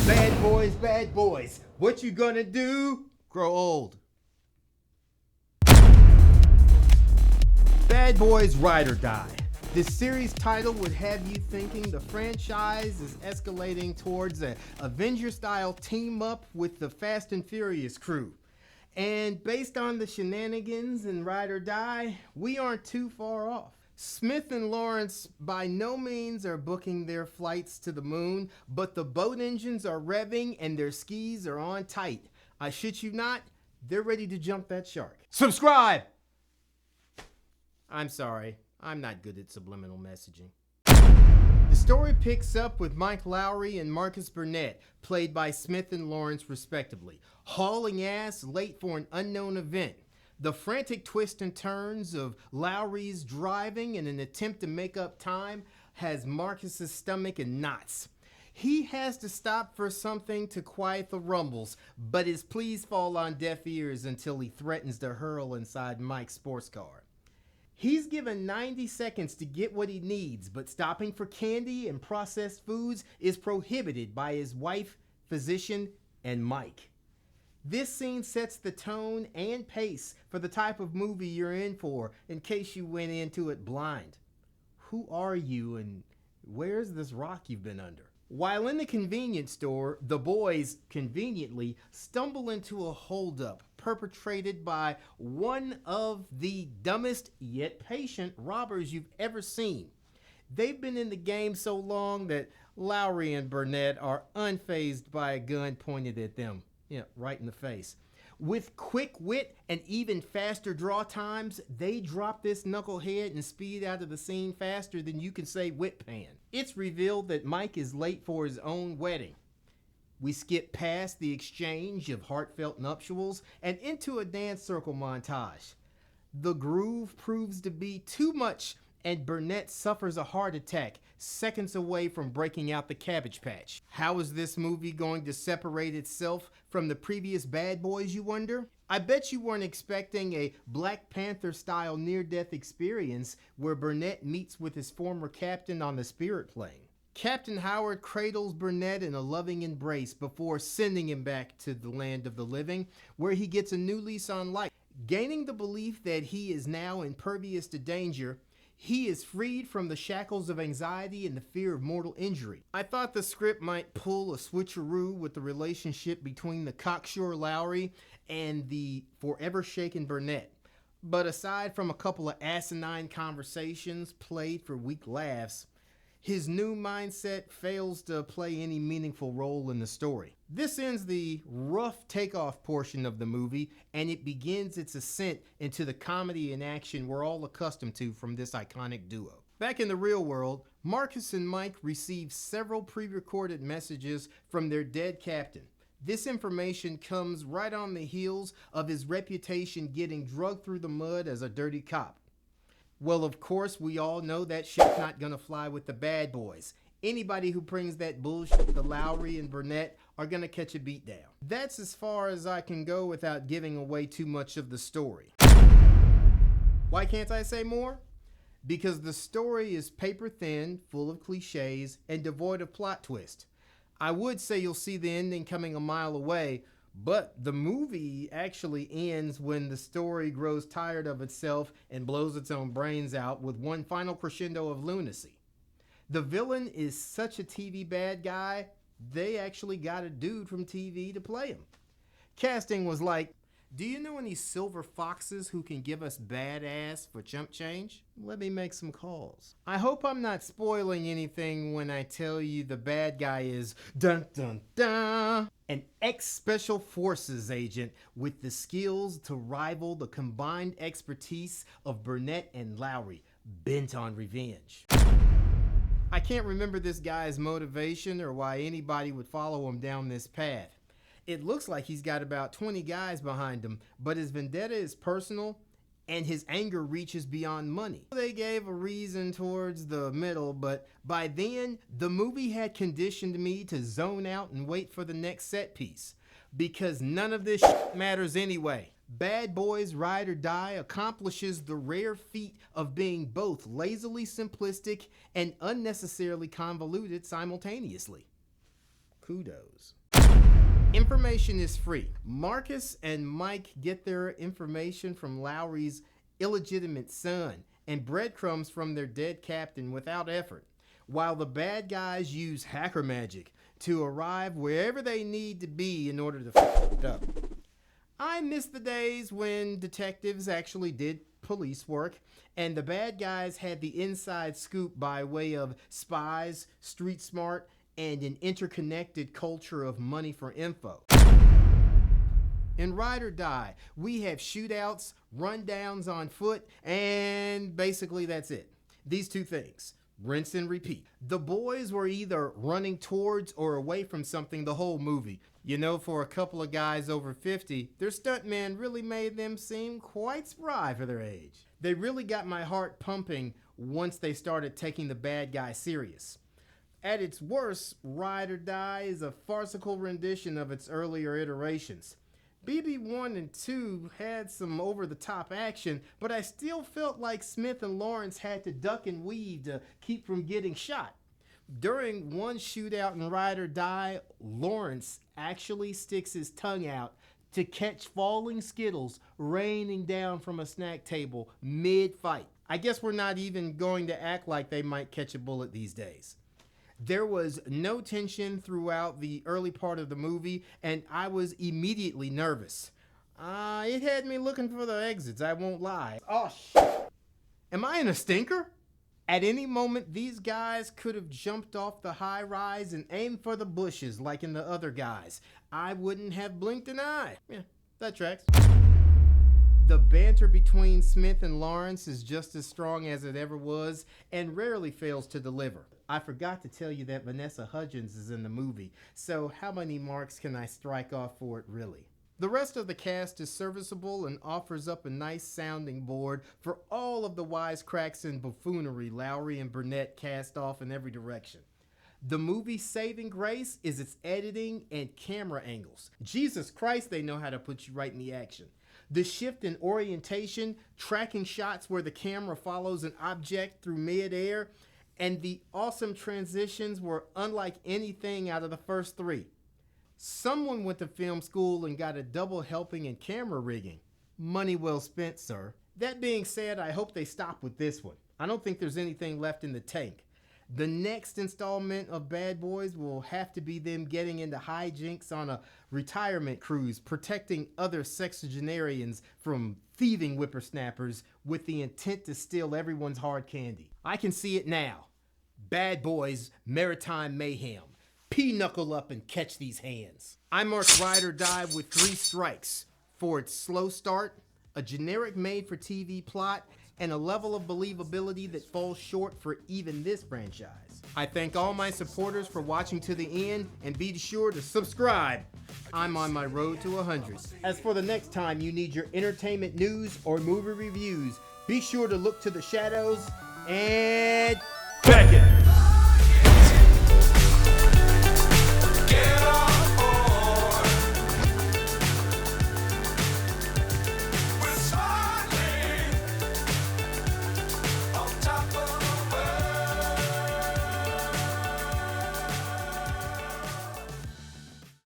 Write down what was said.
Bad boys, what you gonna do? Grow old. Bad Boys Ride or Die. This series title would have you thinking the franchise is escalating towards an Avenger-style team-up with the Fast and Furious crew. And based on the shenanigans in Ride or Die, we aren't too far off. Smith and Lawrence by no means are booking their flights to the moon, but the boat engines are revving and their skis are on tight. I shit you not, they're ready to jump that shark. Subscribe! I'm sorry, I'm not good at subliminal messaging. The story picks up with Mike Lowrey and Marcus Burnett, played by Smith and Lawrence respectively, hauling ass late for an unknown event. The frantic twists and turns of Lowry's driving in an attempt to make up time has Marcus's stomach in knots. He has to stop for something to quiet the rumbles, but his pleas fall on deaf ears until he threatens to hurl inside Mike's sports car. He's given 90 seconds to get what he needs, but stopping for candy and processed foods is prohibited by his wife, physician, and Mike. This scene sets the tone and pace for the type of movie you're in for, in case you went into it blind. Who are you and where's this rock you've been under? While in the convenience store, the boys conveniently stumble into a holdup perpetrated by one of the dumbest yet patient robbers you've ever seen. They've been in the game so long that Lowrey and Burnett are unfazed by a gun pointed at them. Yeah, right in the face. With quick wit and even faster draw times, they drop this knucklehead and speed out of the scene faster than you can say whip pan. It's revealed that Mike is late for his own wedding. We skip past the exchange of heartfelt nuptials and into a dance circle montage. The groove proves to be too much and Burnett suffers a heart attack seconds away from breaking out the Cabbage Patch. How is this movie going to separate itself from the previous Bad Boys, you wonder? I bet you weren't expecting a Black Panther-style near-death experience where Burnett meets with his former captain on the spirit plane. Captain Howard cradles Burnett in a loving embrace before sending him back to the land of the living, where he gets a new lease on life. Gaining the belief that he is now impervious to danger, he is freed from the shackles of anxiety and the fear of mortal injury. I thought the script might pull a switcheroo with the relationship between the cocksure Lowrey and the forever shaken Burnett. But aside from a couple of asinine conversations played for weak laughs, his new mindset fails to play any meaningful role in the story. This ends the rough takeoff portion of the movie, and it begins its ascent into the comedy and action we're all accustomed to from this iconic duo. Back in the real world, Marcus and Mike receive several pre-recorded messages from their dead captain. This information comes right on the heels of his reputation getting drugged through the mud as a dirty cop. Well, of course, we all know that shit's not gonna fly with the Bad Boys. Anybody who brings that bullshit to Lowrey and Burnett are gonna catch a beat down. That's as far as I can go without giving away too much of the story. Why can't I say more? Because the story is paper thin, full of cliches, and devoid of plot twist. I would say you'll see the ending coming a mile away, but the movie actually ends when the story grows tired of itself and blows its own brains out with one final crescendo of lunacy. The villain is such a TV bad guy, they actually got a dude from TV to play him. Casting was like, do you know any silver foxes who can give us badass for chump change? Let me make some calls. I hope I'm not spoiling anything when I tell you the bad guy is dun dun dun, an ex-Special Forces agent with the skills to rival the combined expertise of Burnett and Lowrey, bent on revenge. I can't remember this guy's motivation or why anybody would follow him down this path. It looks like he's got about 20 guys behind him, but his vendetta is personal and his anger reaches beyond money. They gave a reason towards the middle, but by then, the movie had conditioned me to zone out and wait for the next set piece, because none of this shit matters anyway. Bad Boys Ride or Die accomplishes the rare feat of being both lazily simplistic and unnecessarily convoluted simultaneously. Kudos. Information is free. Marcus and Mike get their information from Lowry's illegitimate son and breadcrumbs from their dead captain without effort, while the bad guys use hacker magic to arrive wherever they need to be in order to f it up. I miss the days when detectives actually did police work and the bad guys had the inside scoop by way of spies, street smart, and an interconnected culture of money for info. In Ride or Die, we have shootouts, rundowns on foot, and basically that's it. These two things. Rinse and repeat. The boys were either running towards or away from something the whole movie. You know, for a couple of guys over 50, their stuntman really made them seem quite spry for their age. They really got my heart pumping once they started taking the bad guy serious. At its worst, Ride or Die is a farcical rendition of its earlier iterations. BB1 and 2 had some over-the-top action, but I still felt like Smith and Lawrence had to duck and weave to keep from getting shot. During one shootout in Ride or Die, Lawrence actually sticks his tongue out to catch falling Skittles raining down from a snack table mid-fight. I guess we're not even going to act like they might catch a bullet these days. There was no tension throughout the early part of the movie, and I was immediately nervous. It had me looking for the exits, I won't lie. Oh, shit. Am I in a stinker? At any moment, these guys could have jumped off the high rise and aimed for the bushes like in the other guys. I wouldn't have blinked an eye. Yeah, that tracks. The banter between Smith and Lawrence is just as strong as it ever was and rarely fails to deliver. I forgot to tell you that Vanessa Hudgens is in the movie, so how many marks can I strike off for it really? The rest of the cast is serviceable and offers up a nice sounding board for all of the wisecracks and buffoonery Lowry and Burnett cast off in every direction. The movie's saving grace is its editing and camera angles. Jesus Christ, they know how to put you right in the action. The shift in orientation, tracking shots where the camera follows an object through mid-air, and the awesome transitions were unlike anything out of the first three. Someone went to film school and got a double helping in camera rigging. Money well spent, sir. That being said, I hope they stop with this one. I don't think there's anything left in the tank. The next installment of Bad Boys will have to be them getting into hijinks on a retirement cruise, protecting other sexagenarians from thieving whippersnappers with the intent to steal everyone's hard candy. I can see it now. Bad Boys, Maritime Mayhem. P-knuckle up and catch these hands. I marked Ride or Die with 3 strikes for its slow start, a generic made-for-TV plot, and a level of believability that falls short for even this franchise. I thank all my supporters for watching to the end, and be sure to subscribe. I'm on my road to 100. As for the next time you need your entertainment news or movie reviews, be sure to look to the shadows and back it.